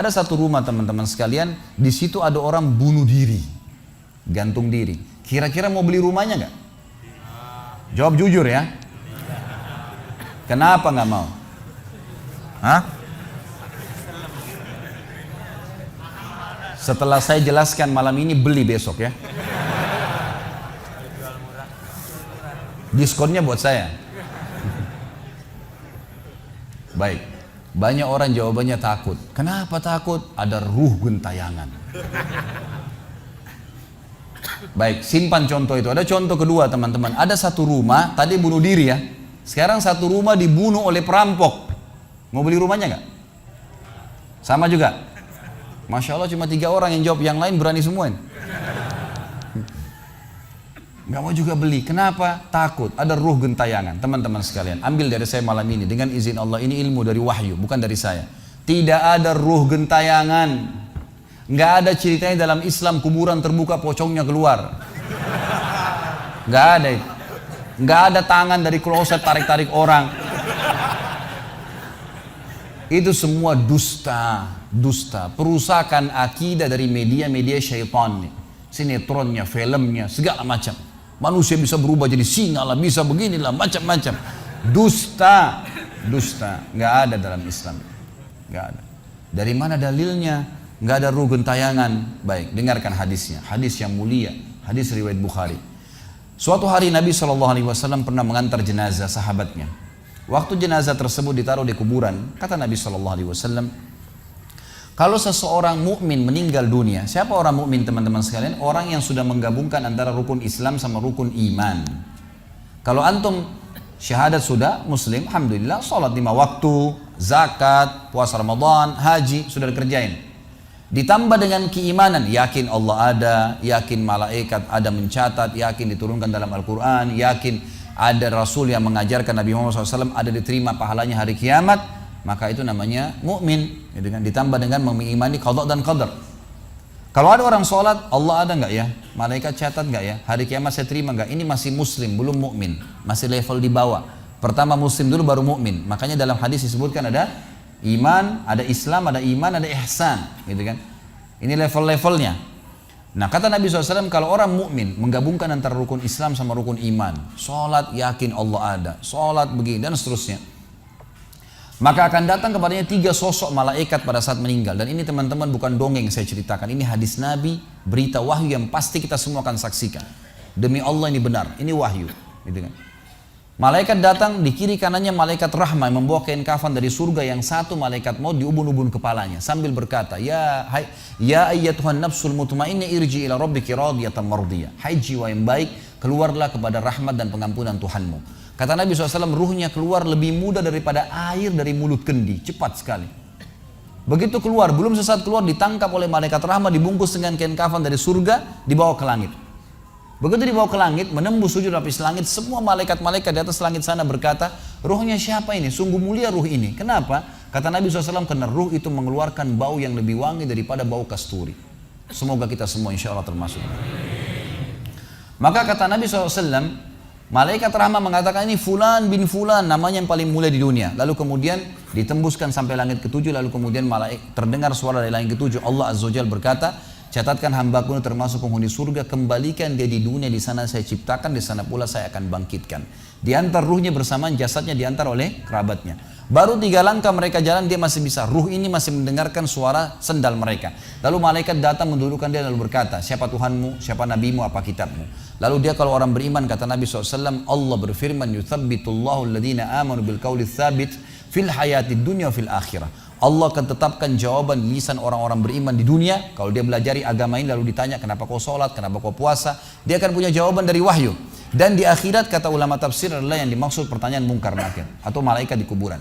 Ada satu rumah teman-teman sekalian, di situ ada orang bunuh diri, gantung diri. Kira-kira mau beli rumahnya nggak? Jawab jujur ya. Kenapa nggak mau? Hah? Setelah saya jelaskan malam ini, beli besok ya. Diskonnya buat saya. Baik. Banyak orang jawabannya takut. Kenapa takut? Ada ruh gentayangan. Baik, simpan contoh itu. Ada contoh kedua teman-teman. Ada satu rumah, tadi bunuh diri ya. Sekarang satu rumah dibunuh oleh perampok. Mau beli rumahnya nggak? Sama juga. Masya Allah cuma 3 orang yang jawab, yang lain berani semua ini. Nggak mau juga beli. Kenapa? Takut. Ada ruh gentayangan. Teman-teman sekalian, ambil dari saya malam ini. Dengan izin Allah, ini ilmu dari wahyu, bukan dari saya. Tidak ada ruh gentayangan. Nggak ada ceritanya dalam Islam kuburan terbuka pocongnya keluar. Nggak ada itu. Nggak ada tangan dari kloset tarik-tarik orang. Itu semua dusta. Dusta. Perusakan akidah dari media-media syaitan nih. Sinetronnya, filmnya, segala macam. Manusia bisa berubah jadi singa lah, bisa beginilah, macam-macam. Dusta, dusta, nggak ada dalam Islam, nggak ada. Dari mana dalilnya? Nggak ada ruh gentayangan. Baik, dengarkan hadisnya. Hadis yang mulia, hadis riwayat Bukhari. Suatu hari Nabi SAW pernah mengantar jenazah sahabatnya. Waktu jenazah tersebut ditaruh di kuburan, kata Nabi SAW, kalau seseorang mukmin meninggal dunia, siapa orang mukmin teman-teman sekalian? Orang yang sudah menggabungkan antara rukun Islam sama rukun iman. Kalau antum syahadat sudah, muslim, alhamdulillah, sholat 5 waktu, zakat, puasa Ramadan, haji, sudah dikerjain. Ditambah dengan keimanan, yakin Allah ada, yakin malaikat ada mencatat, yakin diturunkan dalam Al-Quran, yakin ada Rasul yang mengajarkan Nabi Muhammad SAW ada diterima pahalanya hari kiamat, maka itu namanya mukmin. Ditambah dengan mengimani qada dan qadar. Kalau ada orang sholat, Allah ada nggak ya? Malaikat catat nggak ya? Hari kiamat saya terima nggak? Ini masih muslim, belum mukmin, masih level di bawah. Pertama muslim dulu baru mukmin. Makanya dalam hadis disebutkan ada iman, ada Islam, ada iman, ada ihsan, gitu kan? Ini level-levelnya. Nah kata Nabi SAW, kalau orang mukmin menggabungkan antara rukun Islam sama rukun iman, sholat yakin Allah ada, sholat begini dan seterusnya, maka akan datang kepadanya 3 sosok malaikat pada saat meninggal. Dan ini teman-teman bukan dongeng saya ceritakan, ini hadis Nabi, berita wahyu yang pasti kita semua akan saksikan. Demi Allah ini benar, ini wahyu, gitu kan. Malaikat datang, di kiri kanannya malaikat rahmah yang membawa kain kafan dari surga, yang satu malaikat maut di ubun-ubun kepalanya sambil berkata, ya ayyatuhan nafsul mutmainnah irji ila rabbiki radiyatan mardiyah. Hai jiwa yang baik, keluarlah kepada rahmat dan pengampunan Tuhanmu. Kata Nabi SAW, ruhnya keluar lebih mudah daripada air dari mulut kendi, cepat sekali. Begitu keluar, belum sesaat keluar ditangkap oleh malaikat rahmat, dibungkus dengan kain kafan dari surga, dibawa ke langit. Begitu dibawa ke langit, menembus 7 lapis langit, semua malaikat-malaikat di atas langit sana berkata, ruhnya siapa ini? Sungguh mulia ruh ini. Kenapa? Kata Nabi SAW, karena ruh itu mengeluarkan bau yang lebih wangi daripada bau kasturi. Semoga kita semua insya Allah termasuk. Maka kata Nabi SAW, malaikat rahmah mengatakan ini fulan bin fulan, namanya yang paling mulia di dunia. Lalu kemudian ditembuskan sampai langit ke-7, lalu kemudian terdengar suara dari langit ke-7. Allah Azza wa Jalla berkata, catatkan hambaku ini termasuk penghuni surga, kembalikan dia di dunia, di sana saya ciptakan, di sana pula saya akan bangkitkan. Diantar ruhnya bersamaan jasadnya, diantar oleh kerabatnya. Baru 3 langkah mereka jalan, dia masih bisa, ruh ini masih mendengarkan suara sendal mereka. Lalu malaikat datang mendudukkan dia lalu berkata, siapa Tuhanmu, siapa nabimu, apa kitabmu? Lalu dia kalau orang beriman, kata Nabi SAW, Allah berfirman, yuthabbitullahu alladhina amanu bil qawli tsabit fil hayatid dunya fil akhirah. Allah akan tetapkan jawaban lisan orang-orang beriman di dunia. Kalau dia belajari agama ini lalu ditanya kenapa kau sholat, kenapa kau puasa, dia akan punya jawaban dari wahyu. Dan di akhirat kata ulama tafsir adalah yang dimaksud pertanyaan mungkar nakir atau malaikat di kuburan.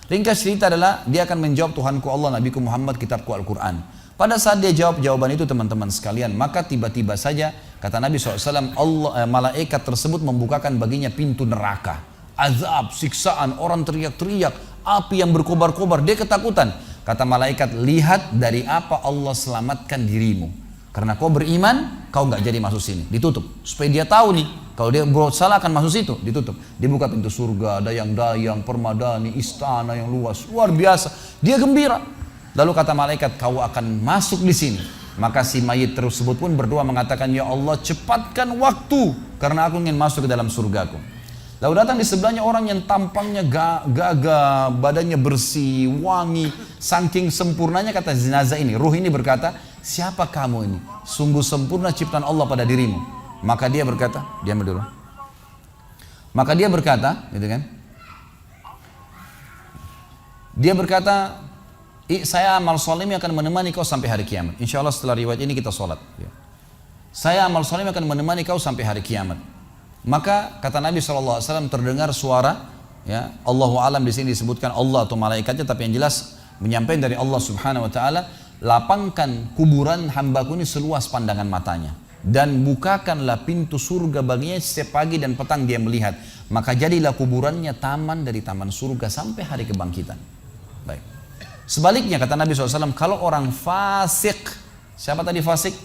Ringkas cerita adalah dia akan menjawab, Tuhanku Allah, Nabiku Muhammad, kitabku Al-Quran. Pada saat dia jawab jawaban itu teman-teman sekalian, maka tiba-tiba saja kata Nabi SAW, malaikat tersebut membukakan baginya pintu neraka. Azab, siksaan, orang teriak-teriak, api yang berkobar-kobar, dia ketakutan. Kata malaikat, lihat dari apa Allah selamatkan dirimu. Karena kau beriman, kau nggak jadi masuk sini, ditutup. Supaya dia tahu nih, kalau dia berbuat salah akan masuk situ, ditutup. Dibuka pintu surga, dayang-dayang, permadani, istana yang luas, luar biasa. Dia gembira. Lalu kata malaikat, kau akan masuk di sini. Maka si mayit tersebut pun berdoa mengatakan, ya Allah cepatkan waktu karena aku ingin masuk ke dalam surgaku. Lalu datang di sebelahnya orang yang tampangnya gagah, badannya bersih, wangi, saking sempurnanya kata jenazah ini. Ruh ini berkata, siapa kamu ini? Sungguh sempurna ciptaan Allah pada dirimu. Maka dia berkata, diam dulu. Maka dia berkata, gitu kan? Dia berkata, saya amal soleh akan menemani kau sampai hari kiamat. Insya Allah setelah riwayat ini kita sholat. Saya amal soleh akan menemani kau sampai hari kiamat. Maka kata Nabi SAW terdengar suara, ya Allahu alam di sini disebutkan Allah atau malaikatnya, tapi yang jelas menyampaikan dari Allah Subhanahu Wa Taala, lapangkan kuburan hambaku ini seluas pandangan matanya dan bukakanlah pintu surga baginya setiap pagi dan petang dia melihat. Maka jadilah kuburannya taman dari taman surga sampai hari kebangkitan. Baik. Sebaliknya kata Nabi SAW, kalau orang fasik, siapa tadi fasik?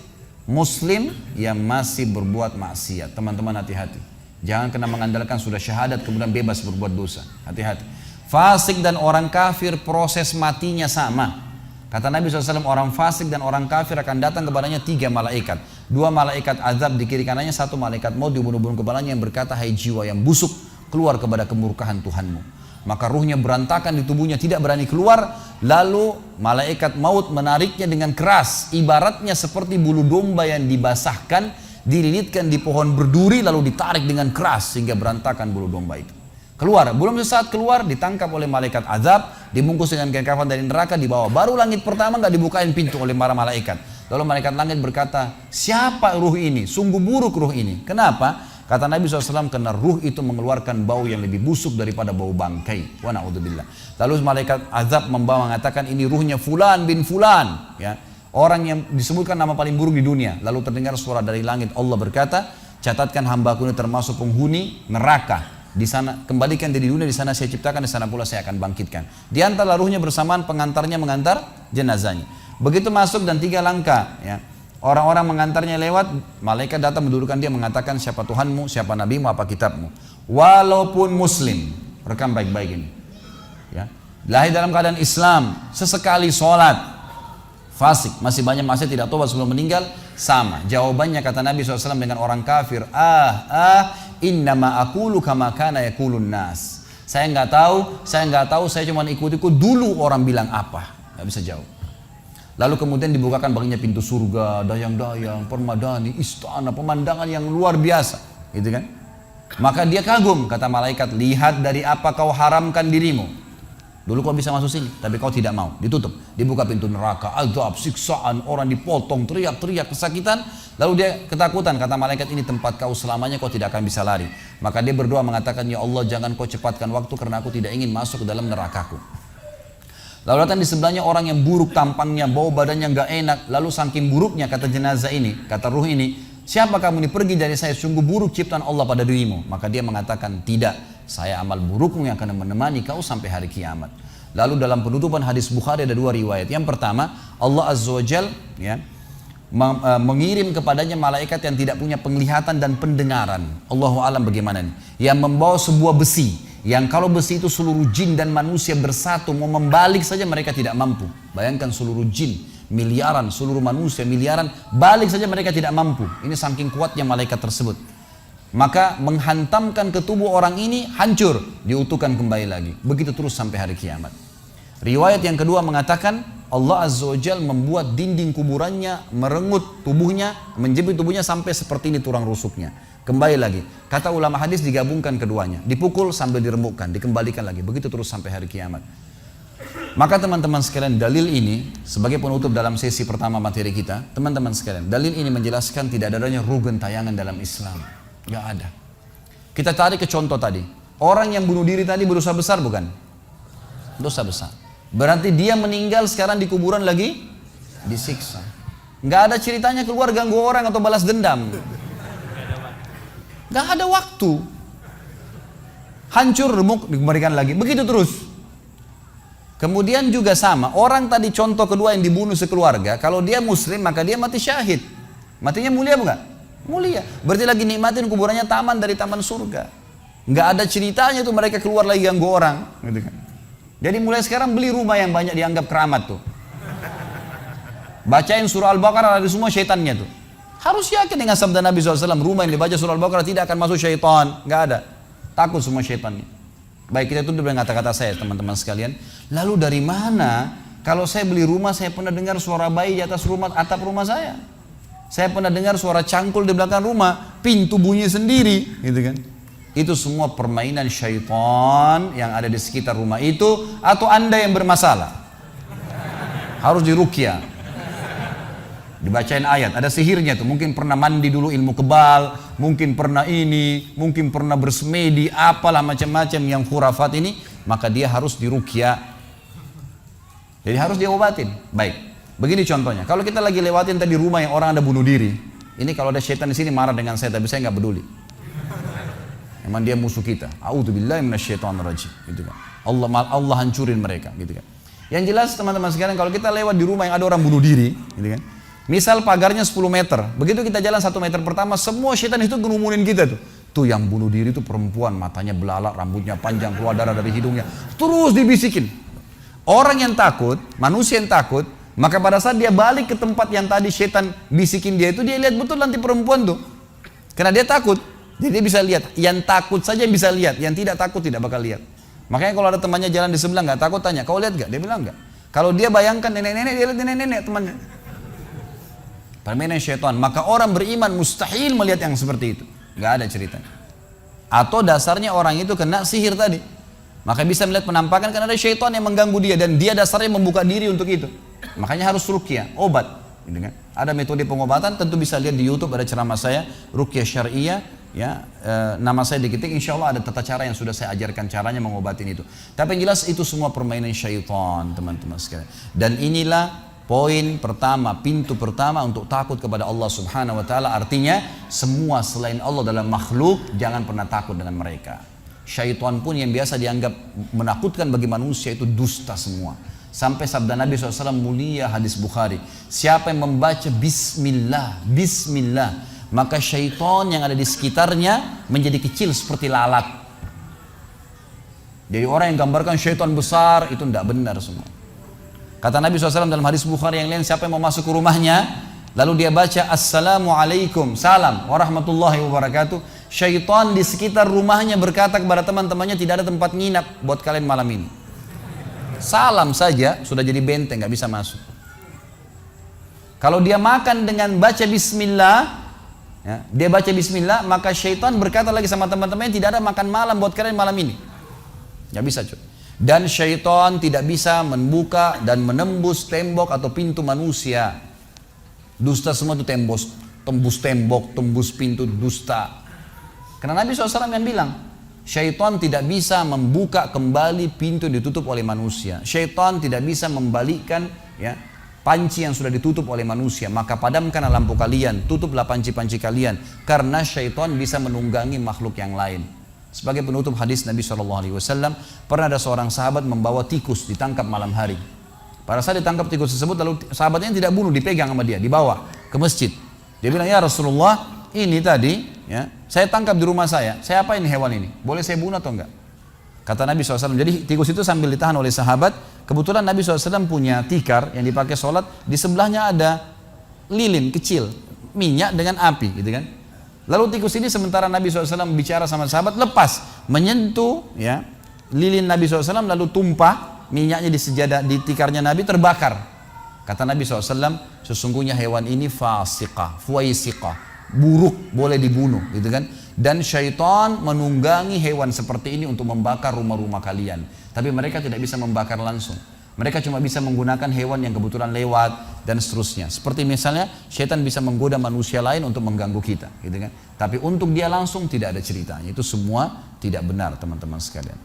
Muslim yang masih berbuat maksiat. Teman-teman hati-hati. Jangan kena mengandalkan sudah syahadat kemudian bebas berbuat dosa. Hati-hati. Fasik dan orang kafir proses matinya sama. Kata Nabi SAW, orang fasik dan orang kafir akan datang kepadanya 3 malaikat. 2 malaikat azab di kiri kanannya, 1 malaikat maut di bunuh-bunuh kepalanya yang berkata, hai jiwa yang busuk, keluar kepada kemurkaan Tuhanmu. Maka ruhnya berantakan di tubuhnya, tidak berani keluar. Lalu malaikat maut menariknya dengan keras, ibaratnya seperti bulu domba yang dibasahkan, dililitkan di pohon berduri, lalu ditarik dengan keras sehingga berantakan bulu domba itu. Keluar, belum sesaat keluar ditangkap oleh malaikat azab, dibungkus dengan kain kafan dari neraka, dibawa. Baru langit pertama nggak dibukain pintu oleh para malaikat. Lalu malaikat langit berkata, siapa ruh ini? Sungguh buruk ruh ini. Kenapa? Kata Nabi SAW, karena ruh itu mengeluarkan bau yang lebih busuk daripada bau bangkai. Wa na'udzubillah. Lalu malaikat azab membawa mengatakan, ini ruhnya fulan bin fulan. Ya. Orang yang disebutkan nama paling buruk di dunia. Lalu terdengar suara dari langit. Allah berkata, catatkan hambaku ini termasuk penghuni neraka. Di sana, kembalikan dia di dunia, di sana saya ciptakan, di sana pula saya akan bangkitkan. Di antara ruhnya bersamaan pengantarnya mengantar jenazahnya. Begitu masuk dan 3 langkah. Ya. Orang-orang mengantarnya lewat, malaikat datang mendudukkan dia mengatakan siapa Tuhanmu, siapa nabimu, apa kitabmu. Walaupun muslim, rekam baik-baik ini. Ya. Lahir dalam keadaan Islam, sesekali sholat, fasik, masih banyak masih tidak tobat sebelum meninggal, sama. Jawabannya kata Nabi SAW dengan orang kafir, innama aqulu kama kana yaqulun nas. Saya nggak tahu, saya cuma ikut-ikut dulu orang bilang apa, nggak bisa jawab. Lalu kemudian dibukakan baginya pintu surga, dayang-dayang, permadani, istana, pemandangan yang luar biasa, gitu kan? Maka dia kagum, kata malaikat, lihat dari apa kau haramkan dirimu. Dulu kau bisa masuk sini, tapi kau tidak mau, ditutup. Dibuka pintu neraka, azab, siksaan, orang dipotong, teriak-teriak, kesakitan. Lalu dia ketakutan, kata malaikat, ini tempat kau selamanya, kau tidak akan bisa lari. Maka dia berdoa mengatakan, ya Allah jangan kau cepatkan waktu karena aku tidak ingin masuk ke dalam nerakaku. Lalu datang di sebelahnya orang yang buruk tampangnya, bau badannya nggak enak. Lalu saking buruknya kata jenazah ini, kata ruh ini, siapa kamu ini? Pergi dari saya, sungguh buruk ciptaan Allah pada dirimu. Maka dia mengatakan, tidak, saya amal burukmu yang akan menemani kau sampai hari kiamat. Lalu dalam penutupan hadis Bukhari ada 2 riwayat. Yang pertama, Allah Azza wa Jal ya, mengirim kepadanya malaikat yang tidak punya penglihatan dan pendengaran. Allahu alam bagaimana nih? Yang membawa sebuah besi. Yang kalau besi itu seluruh jin dan manusia bersatu mau membalik saja mereka tidak mampu. Bayangkan seluruh jin miliaran, seluruh manusia miliaran, balik saja mereka tidak mampu. Ini saking kuatnya malaikat tersebut. Maka menghantamkan ke tubuh orang ini hancur, diutuhkan kembali lagi. Begitu terus sampai hari kiamat. Riwayat yang kedua mengatakan Allah Azza wa Jal membuat dinding kuburannya merengut tubuhnya, menjepit tubuhnya sampai seperti ini tulang rusuknya. Kembali lagi, kata ulama hadis digabungkan keduanya, dipukul sambil diremukkan, dikembalikan lagi, begitu terus sampai hari kiamat. Maka teman-teman sekalian, dalil ini sebagai penutup dalam sesi pertama materi kita, teman-teman sekalian, dalil ini menjelaskan tidak adanya ruh gentayangan dalam Islam, nggak ada. Kita tarik ke contoh tadi, orang yang bunuh diri tadi berdosa besar bukan? Dosa besar. Berarti dia meninggal sekarang di kuburan lagi disiksa. Nggak ada ceritanya keluar ganggu orang atau balas dendam. Gak ada waktu. Hancur, remuk, dikembalikan lagi. Begitu terus. Kemudian juga sama. Orang tadi contoh kedua yang dibunuh sekeluarga. Kalau dia muslim maka dia mati syahid. Matinya mulia bukan? Mulia. Berarti lagi nikmatin kuburannya taman dari taman surga. Gak ada ceritanya tuh mereka keluar lagi ganggu orang. Gitu kan. Jadi mulai sekarang beli rumah yang banyak dianggap keramat tuh. Bacain surah Al-Baqarah ada semua syaitannya tuh. Harus yakin dengan sabda Nabi SAW, rumah yang dibaca surah Al-Baqarah tidak akan masuk syaitan. Nggak ada. Takut semua syaitannya. Baik, kita tutup dengan kata-kata saya teman-teman sekalian. Lalu dari mana kalau saya beli rumah saya pernah dengar suara bayi di atas rumah, atap rumah saya. Saya pernah dengar suara cangkul di belakang rumah, pintu bunyi sendiri, gitu kan. Itu semua permainan syaitan yang ada di sekitar rumah itu, atau Anda yang bermasalah. Harus diruqyah. Dibacain ayat, ada sihirnya tuh. Mungkin pernah mandi dulu ilmu kebal, mungkin pernah ini, mungkin pernah bersemedi, apalah macam-macam yang khurafat ini, maka dia harus diruqyah. Jadi harus diobatin. Baik, begini contohnya. Kalau kita lagi lewatin tadi rumah yang orang ada bunuh diri, ini kalau ada syaitan di sini marah dengan saya, tapi saya nggak peduli. Emang dia musuh kita. A'udzubillahi minasyaitonirrajim. Gitu kan. Allah hancurin mereka. Gitu kan. Yang jelas teman-teman sekalian, kalau kita lewat di rumah yang ada orang bunuh diri, gitu kan. Misal pagarnya 10 meter, begitu kita jalan 1 meter pertama, semua syaitan itu ngerumunin kita tuh. Tuh yang bunuh diri itu perempuan, matanya belalak, rambutnya panjang, keluar darah dari hidungnya. Terus dibisikin. Orang yang takut, manusia yang takut, maka pada saat dia balik ke tempat yang tadi syaitan bisikin dia itu, dia lihat betul nanti perempuan tuh. Karena dia takut. Jadi dia bisa lihat, yang takut saja bisa lihat, yang tidak takut tidak bakal lihat. Makanya kalau ada temannya jalan di sebelah nggak takut, tanya, kau lihat nggak? Dia bilang nggak. Kalau dia bayangkan nenek-nenek, dia lihat nenek-nenek temannya. Permainan syaitan. Maka orang beriman mustahil melihat yang seperti itu. Nggak ada ceritanya. Atau dasarnya orang itu kena sihir tadi. Maka bisa melihat penampakan karena ada syaitan yang mengganggu dia dan dia dasarnya membuka diri untuk itu. Makanya harus ruqyah, obat. Gitu kan? Ada metode pengobatan, tentu bisa lihat di YouTube, ada ceramah saya, ruqyah syariah. Ya, nama saya diketik, insya Allah ada tata cara yang sudah saya ajarkan caranya mengobatin itu. Tapi yang jelas itu semua permainan syaitan teman-teman sekalian. Dan inilah poin pertama, pintu pertama untuk takut kepada Allah Subhanahu Wa Taala. Artinya semua selain Allah dalam makhluk jangan pernah takut dengan mereka. Syaitan pun yang biasa dianggap menakutkan bagi manusia itu dusta semua. Sampai sabda Nabi SAW mulia hadis Bukhari, siapa yang membaca Bismillah, Bismillah, maka syaitan yang ada di sekitarnya menjadi kecil seperti lalat. Jadi orang yang gambarkan syaitan besar itu tidak benar semua. Kata Nabi SAW dalam hadis Bukhari yang lain, siapa yang mau masuk ke rumahnya lalu dia baca Assalamualaikum, salam warahmatullahi wabarakatuh, syaitan di sekitar rumahnya berkata kepada teman-temannya, tidak ada tempat nginap buat kalian malam ini. Salam saja sudah jadi benteng, nggak bisa masuk. Kalau dia makan dengan baca Bismillah, ya, dia baca Bismillah, maka syaitan berkata lagi sama teman-temannya, tidak ada makan malam buat kalian malam ini. Nggak bisa cuy. Dan syaitan tidak bisa membuka dan menembus tembok atau pintu manusia. Dusta semua itu tembus tembok, tembus pintu, dusta. Karena Nabi SAW yang bilang, syaitan tidak bisa membuka kembali pintu yang ditutup oleh manusia. Syaitan tidak bisa membalikkan ya panci yang sudah ditutup oleh manusia. Maka padamkanlah lampu kalian, tutuplah panci-panci kalian, karena syaitan bisa menunggangi makhluk yang lain. Sebagai penutup hadis Nabi SAW, pernah ada seorang sahabat membawa tikus ditangkap malam hari. Pada saat ditangkap tikus tersebut, lalu sahabatnya tidak bunuh, dipegang sama dia, dibawa ke masjid. Dia bilang, ya Rasulullah, ini tadi ya, saya tangkap di rumah saya apain hewan ini? Boleh saya bunuh atau enggak? Kata Nabi SAW, jadi tikus itu sambil ditahan oleh sahabat. Kebetulan Nabi SAW punya tikar yang dipakai sholat, di sebelahnya ada lilin kecil, minyak dengan api gitu kan. Lalu tikus ini sementara Nabi SAW bicara sama sahabat, lepas, menyentuh ya lilin Nabi SAW, lalu tumpah minyaknya di sejadah, di tikarnya Nabi, terbakar. Kata Nabi SAW, sesungguhnya hewan ini fasiqah, fuaisiqah, buruk, boleh dibunuh gitu kan. Dan syaitan menunggangi hewan seperti ini untuk membakar rumah-rumah kalian. Tapi mereka tidak bisa membakar langsung. Mereka cuma bisa menggunakan hewan yang kebetulan lewat dan seterusnya. Seperti misalnya syaitan bisa menggoda manusia lain untuk mengganggu kita, gitu kan. Tapi untuk dia langsung tidak ada ceritanya. Itu semua tidak benar teman-teman sekalian.